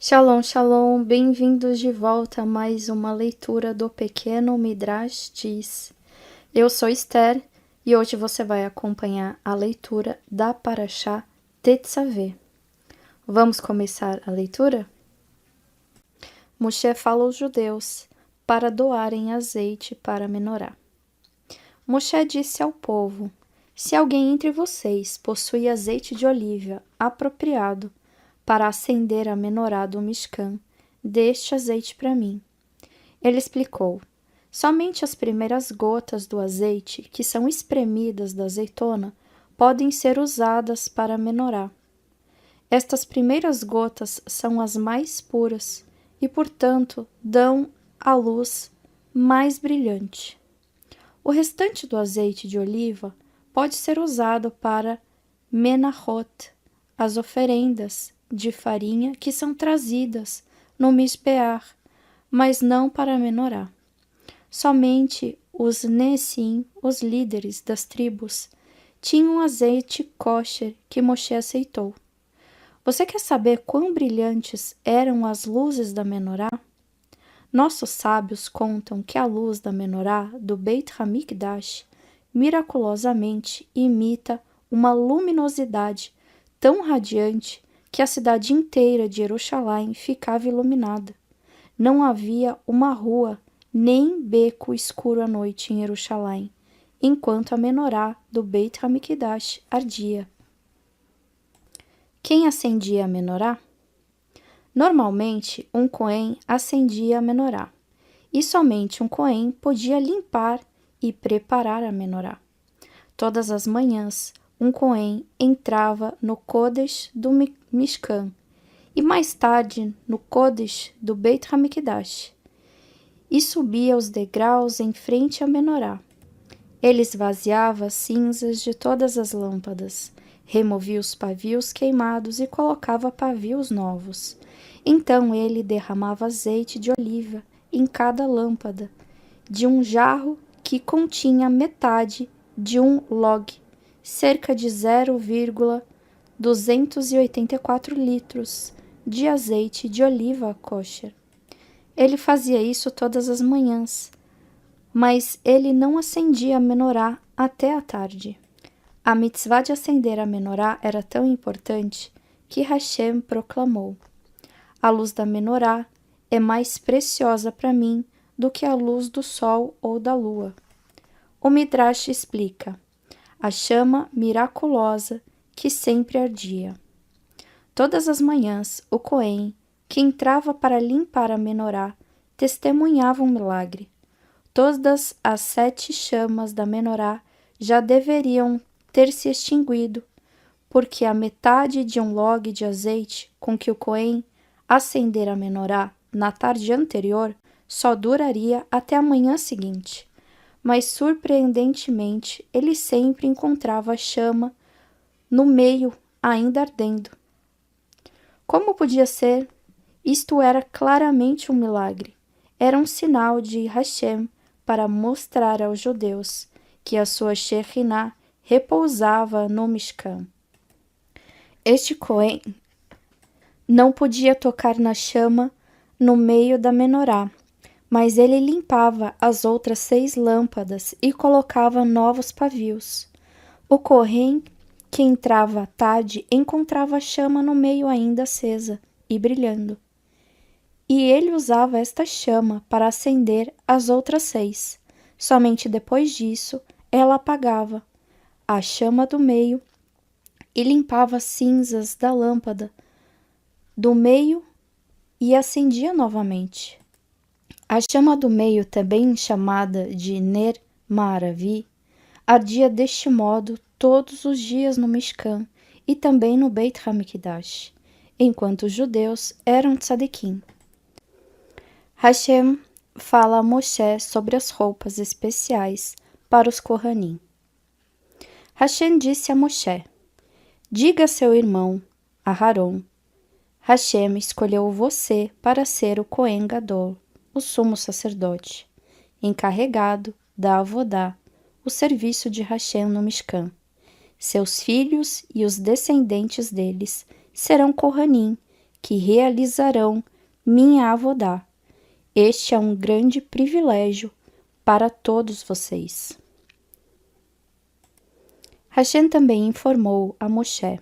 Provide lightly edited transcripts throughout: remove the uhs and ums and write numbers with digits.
Shalom, shalom, bem-vindos de volta a mais uma leitura do Pequeno Midrash Diz. Eu sou Esther e hoje você vai acompanhar a leitura da Parashá Tetzaveh. Vamos começar a leitura? Moshe fala aos judeus para doarem azeite para a menorá. Moshe disse ao povo: se alguém entre vocês possui azeite de oliva apropriado para acender a menorá do Mishkan, dê este azeite para mim. Ele explicou: somente as primeiras gotas do azeite, que são espremidas da azeitona, podem ser usadas para a menorá. Estas primeiras gotas são as mais puras e, portanto, dão a luz mais brilhante. O restante do azeite de oliva pode ser usado para menachot, as oferendas de farinha que são trazidas no Mishpeach, mas não para a menorá. Somente os Nessim, os líderes das tribos, tinham azeite kosher que Moshe aceitou. Você quer saber quão brilhantes eram as luzes da menorá? Nossos sábios contam que a luz da menorá do Beit HaMikdash miraculosamente imita uma luminosidade tão radiante que a cidade inteira de Jerusalém ficava iluminada. Não havia uma rua nem beco escuro à noite em Jerusalém, enquanto a menorá do Beit HaMikdash ardia. Quem acendia a menorá? Normalmente, um cohen acendia a menorá, e somente um cohen podia limpar e preparar a menorá. Todas as manhãs, um cohen entrava no Kodesh do Mishkan e mais tarde no Kodesh do Beit HaMikdash e subia os degraus em frente à menorá. Ele esvaziava as cinzas de todas as lâmpadas, removia os pavios queimados e colocava pavios novos. Então ele derramava azeite de oliva em cada lâmpada, de um jarro que continha metade de um log, cerca de 0,284 litros de azeite de oliva kosher. Ele fazia isso todas as manhãs, mas ele não acendia a menorá até a tarde. A mitzvah de acender a menorá era tão importante que Hashem proclamou: a luz da menorá é mais preciosa para mim do que a luz do sol ou da lua. O Midrash explica: a chama miraculosa que sempre ardia. Todas as manhãs, o cohen, que entrava para limpar a menorá, testemunhava um milagre. Todas as 7 chamas da menorá já deveriam ter se extinguido, porque a metade de um log de azeite com que o cohen acender a menorá na tarde anterior só duraria até a manhã seguinte. Mas, surpreendentemente, ele sempre encontrava a chama no meio, ainda ardendo. Como podia ser? Isto era claramente um milagre. Era um sinal de Hashem para mostrar aos judeus que a sua Shekhinah repousava no Mishkan. Este Cohen não podia tocar na chama no meio da menorá, mas ele limpava as outras 6 lâmpadas e colocava novos pavios. O Cohen que entrava à tarde encontrava a chama no meio ainda acesa e brilhando. E ele usava esta chama para acender as outras 6. Somente depois disso, ela apagava a chama do meio e limpava as cinzas da lâmpada do meio e acendia novamente. A chama do meio, também chamada de Ner Ma'aravi, ardia deste modo todos os dias no Mishkan e também no Beit HaMikdash, enquanto os judeus eram tzadikim. Hashem fala a Moshe sobre as roupas especiais para os Kohanim. Hashem disse a Moshe: diga a seu irmão, Aharon, Hashem escolheu você para ser o Kohen Gadol, o sumo sacerdote, encarregado da Avodá, o serviço de Hashem no Mishkan. Seus filhos e os descendentes deles serão Kohanim, que realizarão minha avodá. Este é um grande privilégio para todos vocês. Hashem também informou a Moshe: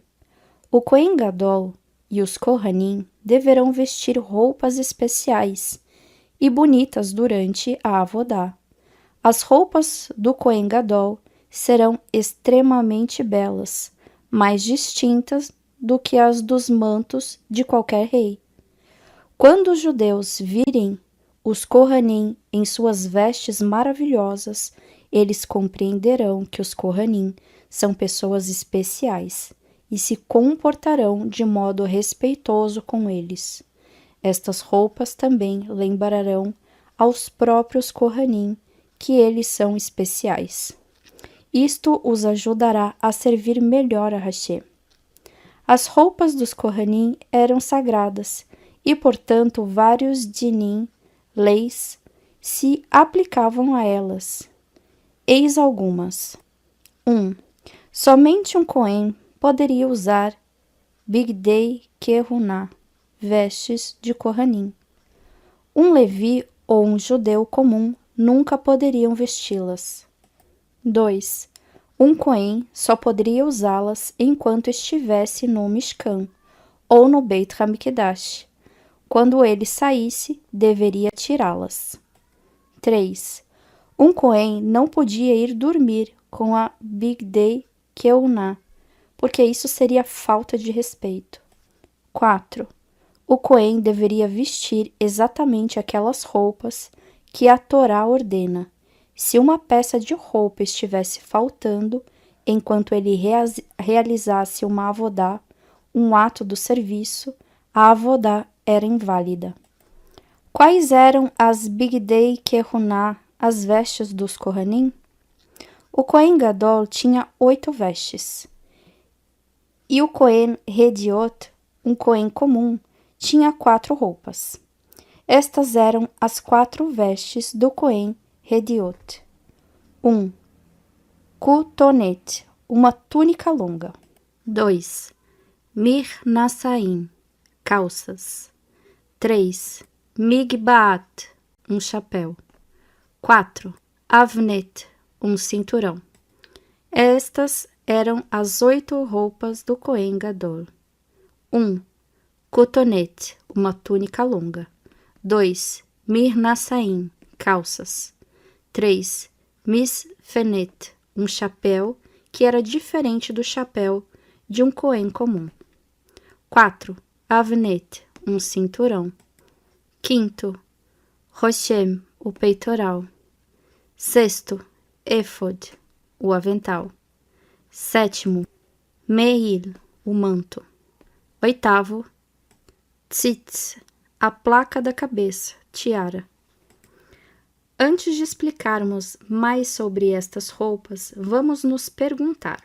o Cohen Gadol e os Kohanim deverão vestir roupas especiais e bonitas durante a avodá. As roupas do Cohen Gadol serão extremamente belas, mais distintas do que as dos mantos de qualquer rei. Quando os judeus virem os Kohanim em suas vestes maravilhosas, eles compreenderão que os Kohanim são pessoas especiais e se comportarão de modo respeitoso com eles. Estas roupas também lembrarão aos próprios Kohanim que eles são especiais. Isto os ajudará a servir melhor a Hashem. As roupas dos Kohanim eram sagradas e, portanto, vários dinim, leis, se aplicavam a elas. Eis algumas. 1. Somente um Kohen poderia usar Bigdei Kehuná, vestes de Kohanim. Um levi ou um judeu comum nunca poderiam vesti-las. 2. Um Kohen só poderia usá-las enquanto estivesse no Mishkan ou no Beit HaMikdash. Quando ele saísse, deveria tirá-las. 3. Um Kohen não podia ir dormir com a Bigdei Kehuná, porque isso seria falta de respeito. 4. O Cohen deveria vestir exatamente aquelas roupas que a Torá ordena. Se uma peça de roupa estivesse faltando, enquanto ele realizasse uma avodá, um ato do serviço, a avodá era inválida. Quais eram as Bigdei Kehuná, as vestes dos Kohanim? O Cohen Gadol tinha 8 vestes. E o Cohen Hediot, um Cohen comum, tinha 4 roupas. Estas eram as 4 vestes do Cohen Hediot. 1. Kutonet, uma túnica longa. 2. Mir Nassaim, calças. 3. Migbaat, um chapéu. 4. Avnet, um cinturão. Estas eram as 8 roupas do Cohen Gadol. 1. Cotonete, uma túnica longa. 2. Mir Nassaim, calças. 3. Misfenet, um chapéu que era diferente do chapéu de um Cohen comum. 4. Avnet, um cinturão. 5. Roshem, o peitoral. 6. Éfod, o avental. 7. Meil, o manto. 8. Tzitz, a placa da cabeça, tiara. Antes de explicarmos mais sobre estas roupas, vamos nos perguntar: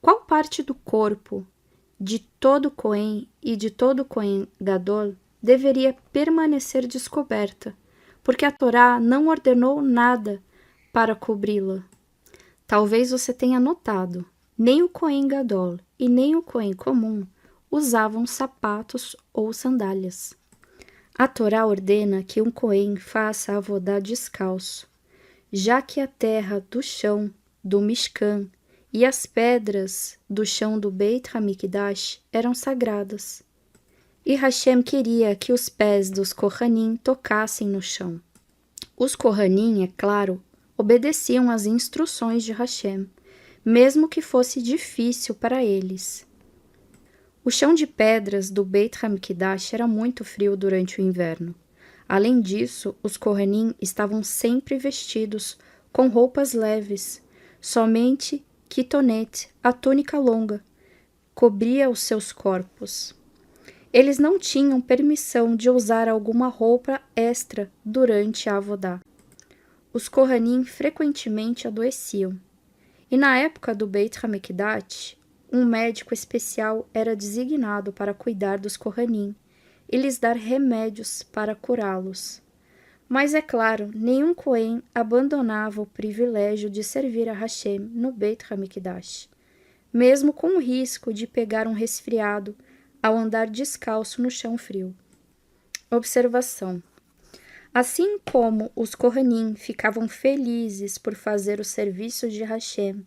qual parte do corpo de todo Cohen e de todo Cohen Gadol deveria permanecer descoberta, porque a Torá não ordenou nada para cobri-la? Talvez você tenha notado, nem o Cohen Gadol e nem o Cohen comum usavam sapatos ou sandálias. A Torá ordena que um Cohen faça a avodá descalço, já que a terra do chão do Mishkan e as pedras do chão do Beit HaMikdash eram sagradas. E Hashem queria que os pés dos Kohanim tocassem no chão. Os Kohanim, é claro, obedeciam às instruções de Hashem, mesmo que fosse difícil para eles. O chão de pedras do Beit HaMikdash era muito frio durante o inverno. Além disso, os Kohanim estavam sempre vestidos com roupas leves. Somente Kitonet, a túnica longa, cobria os seus corpos. Eles não tinham permissão de usar alguma roupa extra durante a avodá. Os Kohanim frequentemente adoeciam. E na época do Beit HaMikdash, um médico especial era designado para cuidar dos Kohanim e lhes dar remédios para curá-los. Mas é claro, nenhum Cohen abandonava o privilégio de servir a Hashem no Beit HaMikdash. Mesmo com o risco de pegar um resfriado, ao andar descalço no chão frio. Observação. Assim como os Kohanim ficavam felizes por fazer o serviço de Hashem,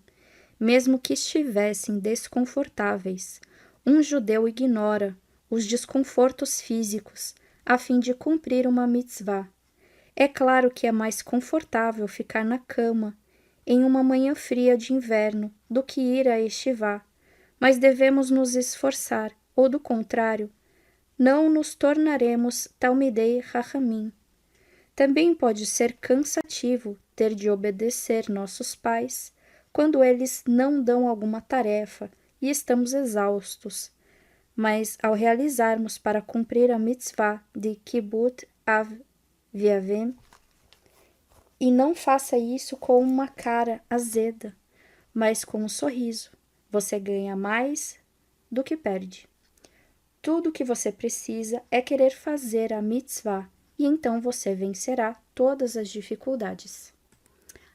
mesmo que estivessem desconfortáveis, um judeu ignora os desconfortos físicos a fim de cumprir uma mitzvah. É claro que é mais confortável ficar na cama em uma manhã fria de inverno do que ir a estivá, mas devemos nos esforçar, ou do contrário, não nos tornaremos Talmidei Chachamim. Também pode ser cansativo ter de obedecer nossos pais quando eles não dão alguma tarefa e estamos exaustos. Mas ao realizarmos para cumprir a mitzvah de Kibbut Av V'Avim, e não faça isso com uma cara azeda, mas com um sorriso, você ganha mais do que perde. Tudo o que você precisa é querer fazer a mitzvah, e então você vencerá todas as dificuldades.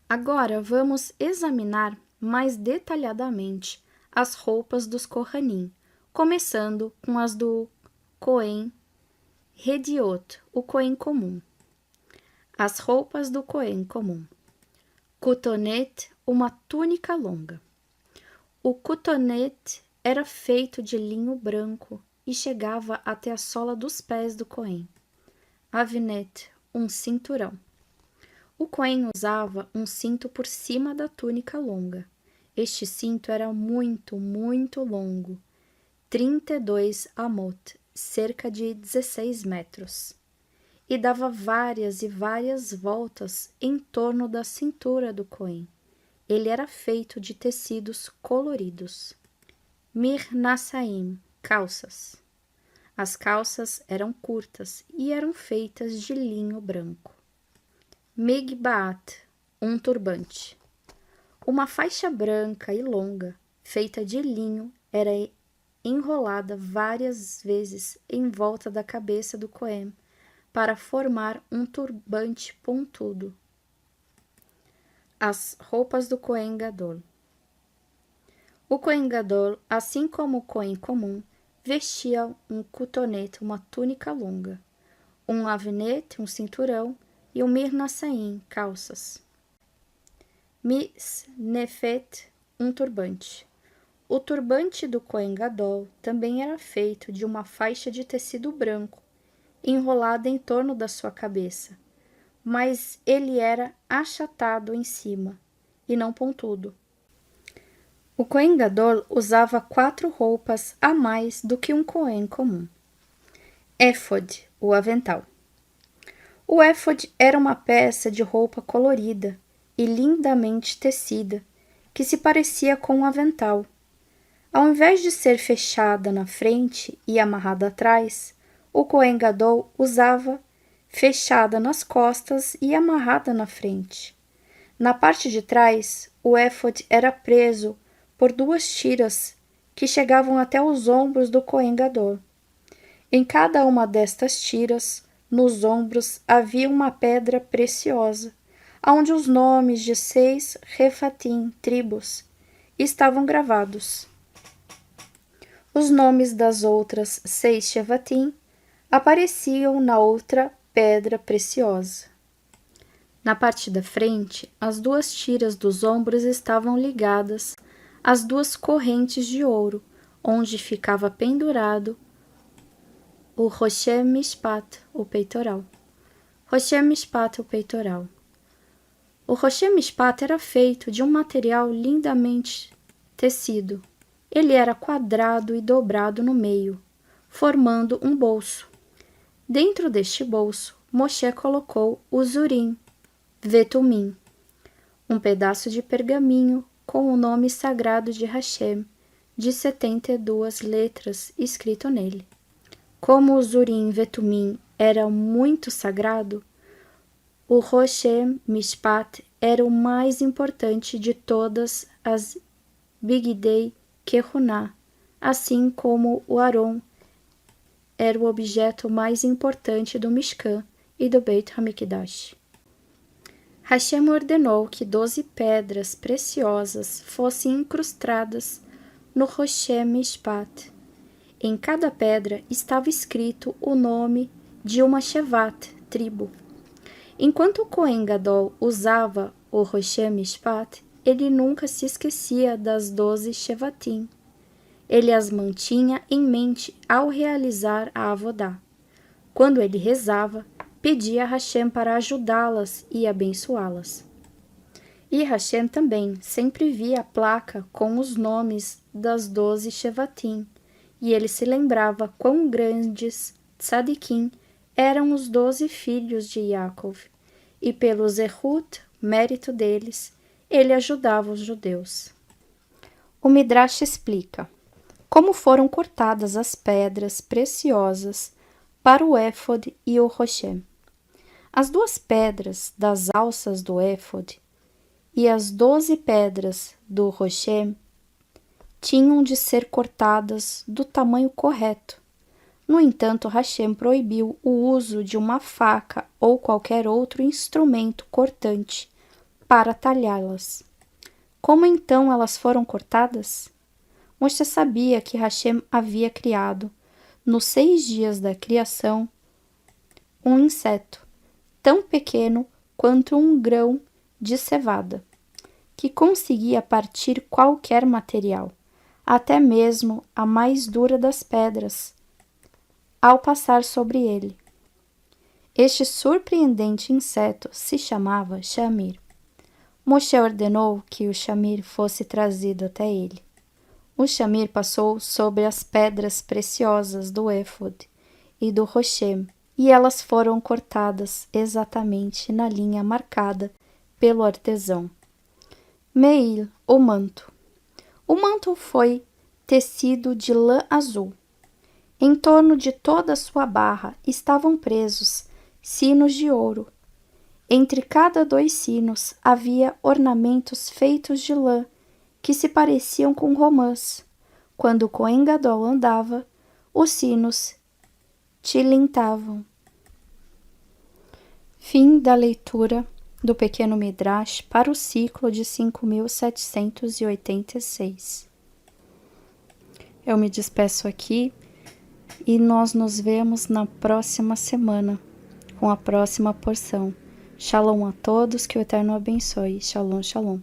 Agora vamos examinar mais detalhadamente as roupas dos Kohanim, começando com as do Cohen Hediot, o Cohen comum. As roupas do Cohen comum. Cotonete, uma túnica longa. O cotonete era feito de linho branco e chegava até a sola dos pés do Cohen. Avinet, um cinturão. O Cohen usava um cinto por cima da túnica longa. Este cinto era muito, muito longo, 32 amot, cerca de 16 metros, e dava várias e várias voltas em torno da cintura do Cohen. Ele era feito de tecidos coloridos. Mirnassaim, calças. As calças eram curtas e eram feitas de linho branco. Migbaat, um turbante. Uma faixa branca e longa, feita de linho, era enrolada várias vezes em volta da cabeça do Cohen para formar um turbante pontudo. As roupas do Cohen Gadol. O Cohen Gadol, assim como o Cohen comum, vestia um cotonete, uma túnica longa, um avenete, um cinturão, e um mirnassaim, calças. Misnefet, um turbante. O turbante do Cohen Gadol também era feito de uma faixa de tecido branco, enrolada em torno da sua cabeça, mas ele era achatado em cima, e não pontudo. O Cohen Gadol usava 4 roupas a mais do que um Cohen comum. Éfode, o avental. O éfode era uma peça de roupa colorida e lindamente tecida, que se parecia com um avental. Ao invés de ser fechada na frente e amarrada atrás, o Cohen Gadol usava fechada nas costas e amarrada na frente. Na parte de trás, o éfode era preso por 2 tiras que chegavam até os ombros do Cohen Gadol. Em cada uma destas tiras, nos ombros, havia uma pedra preciosa, onde os nomes de 6 refatim, tribos, estavam gravados. Os nomes das outras 6 shevatim apareciam na outra pedra preciosa. Na parte da frente, as 2 tiras dos ombros estavam ligadas às 2 correntes de ouro, onde ficava pendurado o Roshem Mishpat, o peitoral. Roshem Mishpat, o peitoral. O Roshem Mishpat era feito de um material lindamente tecido. Ele era quadrado e dobrado no meio, formando um bolso. Dentro deste bolso, Moshe colocou o Zurim, Vetumim, um pedaço de pergaminho com o nome sagrado de Hashem, de 72 letras, escrito nele. Como o Zurim Vetumim era muito sagrado, o Roshem Mishpat era o mais importante de todas as Bigdei Kehuná, assim como o Aron era o objeto mais importante do Mishkan e do Beit HaMikdash. Hashem ordenou que 12 pedras preciosas fossem incrustadas no Roshem Mishpat. Em cada pedra estava escrito o nome de uma Shevat, tribo. Enquanto o Cohen Gadol usava o Rosheh Mishpat, ele nunca se esquecia das 12 Shevatim. Ele as mantinha em mente ao realizar a Avodá. Quando ele rezava, pedia a Hashem para ajudá-las e abençoá-las. E Hashem também sempre via a placa com os nomes das 12 Shevatim, e ele se lembrava quão grandes tzadikim eram os 12 filhos de Yaakov, e pelo zehut, mérito deles, ele ajudava os judeus. O Midrash explica como foram cortadas as pedras preciosas para o éfode e o roshé. As 2 pedras das alças do éfode e as 12 pedras do roshé tinham de ser cortadas do tamanho correto. No entanto, Hashem proibiu o uso de uma faca ou qualquer outro instrumento cortante para talhá-las. Como então elas foram cortadas? Moshe sabia que Hashem havia criado, nos 6 dias da criação, um inseto, tão pequeno quanto um grão de cevada, que conseguia partir qualquer material, até mesmo a mais dura das pedras, ao passar sobre ele. Este surpreendente inseto se chamava Shamir. Moshe ordenou que o Shamir fosse trazido até ele. O Shamir passou sobre as pedras preciosas do éfode e do roshé, e elas foram cortadas exatamente na linha marcada pelo artesão. Meil, o manto. O manto foi tecido de lã azul. Em torno de toda a sua barra estavam presos sinos de ouro. Entre cada 2 sinos havia ornamentos feitos de lã que se pareciam com romãs. Quando o Cohen Gadol andava, os sinos tilintavam. Fim da leitura do Pequeno Midrash para o ciclo de 5.786. Eu me despeço aqui e nós nos vemos na próxima semana com a próxima porção. Shalom a todos, que o Eterno abençoe. Shalom, shalom.